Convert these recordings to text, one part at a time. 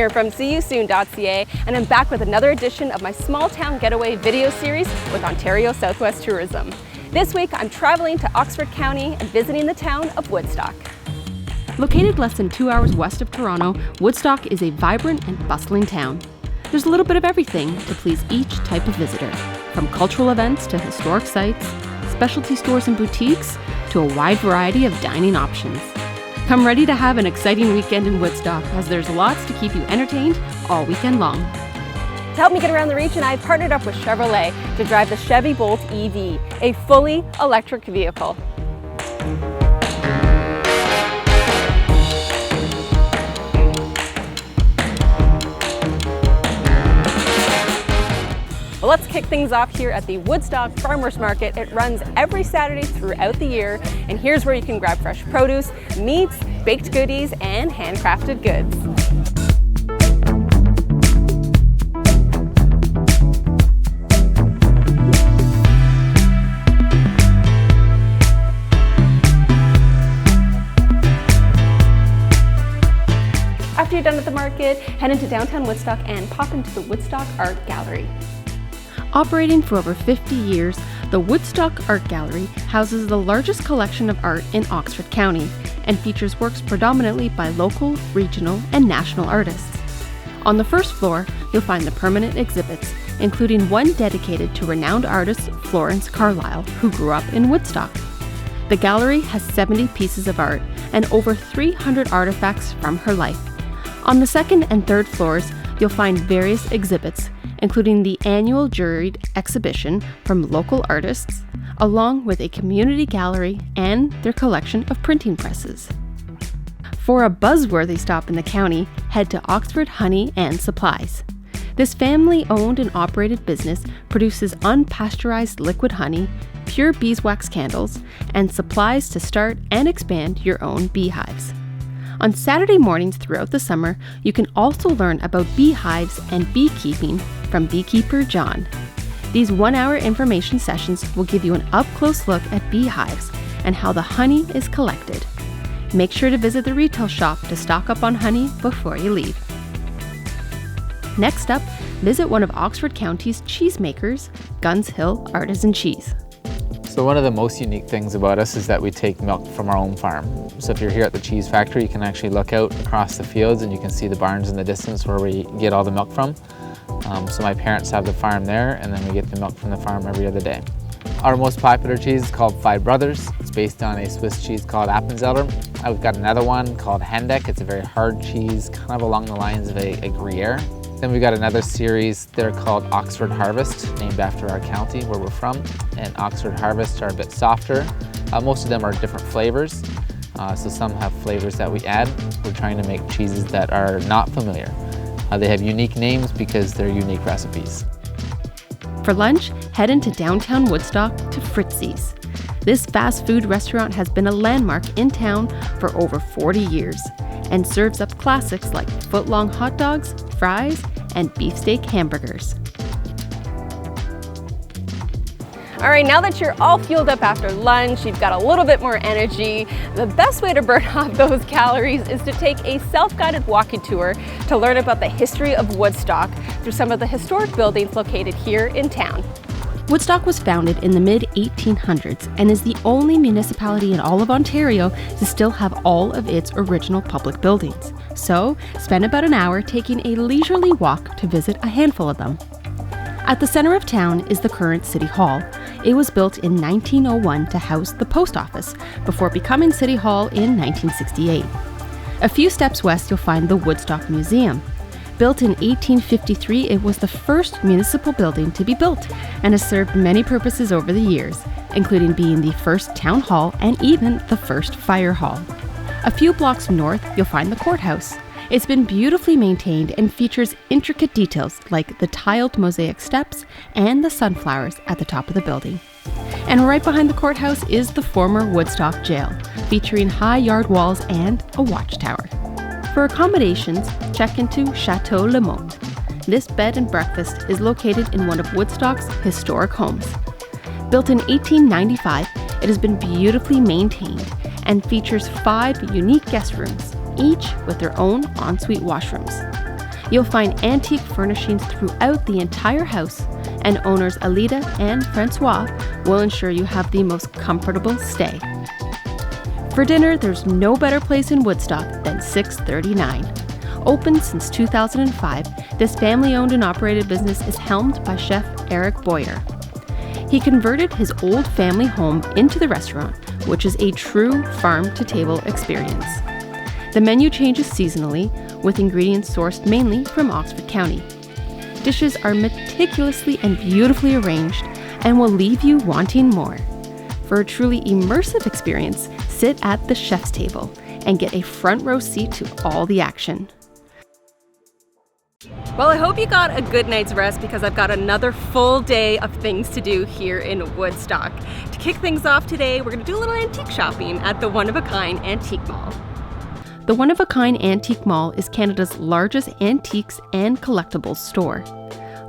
here from seeyousoon.ca, and I'm back with another edition of my small town getaway video series with Ontario Southwest Tourism. This week I'm traveling to Oxford County and visiting the town of Woodstock. Located less than 2 hours west of Toronto, Woodstock is a vibrant and bustling town. There's a little bit of everything to please each type of visitor, from cultural events to historic sites, specialty stores and boutiques, to a wide variety of dining options. Come ready to have an exciting weekend in Woodstock, as there's lots to keep you entertained all weekend long. To help me get around the region, I've partnered up with Chevrolet to drive the Chevy Bolt EV, a fully electric vehicle. Well, let's kick things off here at the Woodstock Farmers Market. It runs every Saturday throughout the year, and here's where you can grab fresh produce, meats, baked goodies, and handcrafted goods. After you're done at the market, head into downtown Woodstock and pop into the Woodstock Art Gallery. Operating for over 50 years, the Woodstock Art Gallery houses the largest collection of art in Oxford County and features works predominantly by local, regional, and national artists. On the first floor, you'll find the permanent exhibits, including one dedicated to renowned artist Florence Carlyle, who grew up in Woodstock. The gallery has 70 pieces of art and over 300 artifacts from her life. On the second and third floors, you'll find various exhibits, including the annual juried exhibition from local artists, along with a community gallery and their collection of printing presses. For a buzzworthy stop in the county, head to Oxford Honey and Supplies. This family-owned and operated business produces unpasteurized liquid honey, pure beeswax candles, and supplies to start and expand your own beehives. On Saturday mornings throughout the summer, you can also learn about beehives and beekeeping from beekeeper John. These 1-hour information sessions will give you an up-close look at beehives and how the honey is collected. Make sure to visit the retail shop to stock up on honey before you leave. Next up, visit one of Oxford County's cheesemakers, Gunn's Hill Artisan Cheese. So one of the most unique things about us is that we take milk from our own farm. So if you're here at the cheese factory, you can actually look out across the fields and you can see the barns in the distance where we get all the milk from. So my parents have the farm there, and then we get the milk from the farm every other day. Our most popular cheese is called Five Brothers. It's based on a Swiss cheese called Appenzeller. We've got another one called Hendek. It's a very hard cheese, kind of along the lines of a Gruyere. Then we've got another series, they're called Oxford Harvest, named after our county where we're from. And Oxford Harvest are a bit softer. Most of them are different flavors. So some have flavors that we add. We're trying to make cheeses that are not familiar. They have unique names because they're unique recipes. For lunch, head into downtown Woodstock to Fritzie's. This fast food restaurant has been a landmark in town for over 40 years and serves up classics like foot-long hot dogs, fries, and beefsteak hamburgers. All right, now that you're all fueled up after lunch, you've got a little bit more energy, the best way to burn off those calories is to take a self-guided walking tour to learn about the history of Woodstock through some of the historic buildings located here in town. Woodstock was founded in the mid-1800s and is the only municipality in all of Ontario to still have all of its original public buildings. So, spend about an hour taking a leisurely walk to visit a handful of them. At the center of town is the current City Hall. It was built in 1901 to house the post office before becoming City Hall in 1968. A few steps west, you'll find the Woodstock Museum. Built in 1853, it was the first municipal building to be built and has served many purposes over the years, including being the first town hall and even the first fire hall. A few blocks north, you'll find the courthouse. It's been beautifully maintained and features intricate details like the tiled mosaic steps and the sunflowers at the top of the building. And right behind the courthouse is the former Woodstock Jail, featuring high yard walls and a watchtower. For accommodations, check into Chateau Le Motte. This bed and breakfast is located in one of Woodstock's historic homes. Built in 1895, it has been beautifully maintained and features 5 unique guest rooms, each with their own ensuite washrooms. You'll find antique furnishings throughout the entire house, and owners Alida and Francois will ensure you have the most comfortable stay. For dinner, there's no better place in Woodstock than 639. Open since 2005, this family-owned and operated business is helmed by Chef Eric Boyer. He converted his old family home into the restaurant, which is a true farm-to-table experience. The menu changes seasonally, with ingredients sourced mainly from Oxford County. Dishes are meticulously and beautifully arranged and will leave you wanting more. For a truly immersive experience, sit at the chef's table and get a front row seat to all the action. Well, I hope you got a good night's rest because I've got another full day of things to do here in Woodstock. To kick things off today, we're going to do a little antique shopping at the One-of-a-Kind Antique Mall. The One-of-a-Kind Antique Mall is Canada's largest antiques and collectibles store.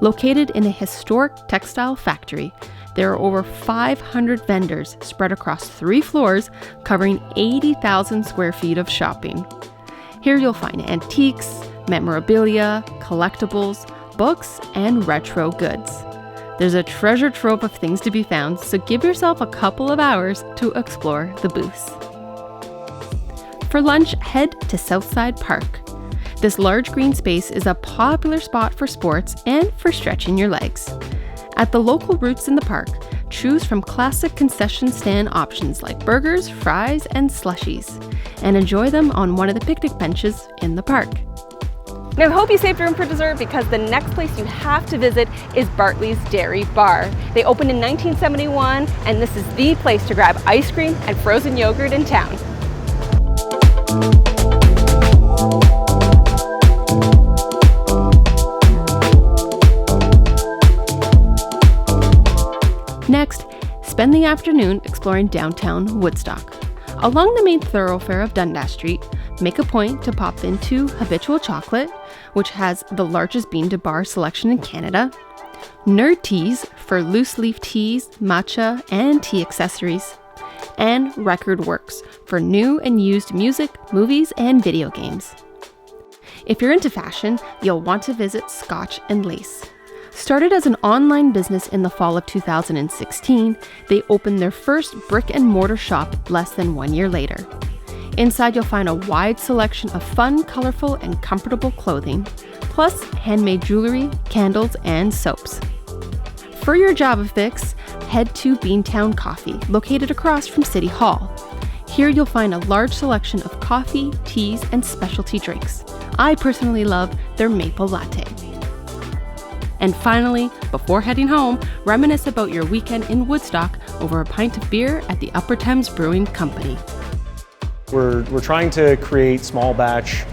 Located in a historic textile factory, there are over 500 vendors spread across 3 floors, covering 80,000 square feet of shopping. Here you'll find antiques, memorabilia, collectibles, books, and retro goods. There's a treasure trove of things to be found, so give yourself a couple of hours to explore the booths. For lunch, head to Southside Park. This large green space is a popular spot for sports and for stretching your legs. At the local routes in the park, choose from classic concession stand options like burgers, fries, and slushies, and enjoy them on one of the picnic benches in the park. Now, I hope you saved room for dessert because the next place you have to visit is Bartley's Dairy Bar. They opened in 1971, and this is the place to grab ice cream and frozen yogurt in town. Next, spend the afternoon exploring downtown Woodstock. Along the main thoroughfare of Dundas Street, make a point to pop into Habitual Chocolate, which has the largest bean-to-bar selection in Canada, Nerd Teas for loose leaf teas, matcha, and tea accessories, and Record Works for new and used music, movies, and video games. If you're into fashion, you'll want to visit Scotch and Lace. Started as an online business in the fall of 2016, they opened their first brick-and-mortar shop less than 1 year later. Inside, you'll find a wide selection of fun, colorful, and comfortable clothing, plus handmade jewelry, candles, and soaps. For your Java fix, head to Beantown Coffee, located across from City Hall. Here you'll find a large selection of coffee, teas, and specialty drinks. I personally love their maple latte. And finally, before heading home, reminisce about your weekend in Woodstock over a pint of beer at the Upper Thames Brewing Company. We're trying to create small batch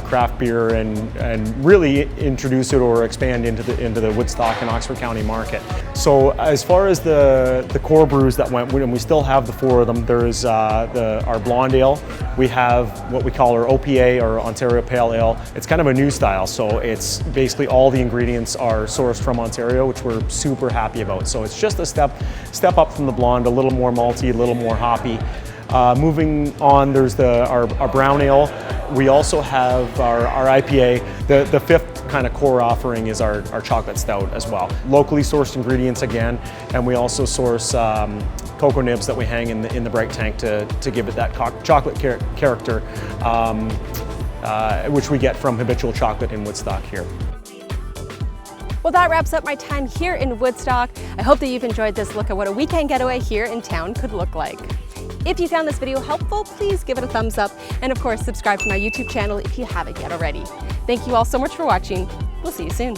craft beer and really introduce it or expand into the Woodstock and Oxford County market. So as far as the core brews that went, and we still have the 4 of them, there's our blonde ale. We have what we call our OPA, or Ontario Pale Ale. It's kind of a new style, so it's basically all the ingredients are sourced from Ontario, which we're super happy about. So it's just a step up from the blonde, a little more malty, a little more hoppy. Moving on, there's our brown ale. We also have our IPA. The 5th kind of core offering is our chocolate stout as well. Locally sourced ingredients again, and we also source cocoa nibs that we hang in the bright tank to give it that chocolate character, which we get from Habitual Chocolate in Woodstock here. Well, that wraps up my time here in Woodstock. I hope that you've enjoyed this look at what a weekend getaway here in town could look like. If you found this video helpful, please give it a thumbs up, and of course subscribe to my YouTube channel if you haven't yet already. Thank you all so much for watching. We'll see you soon.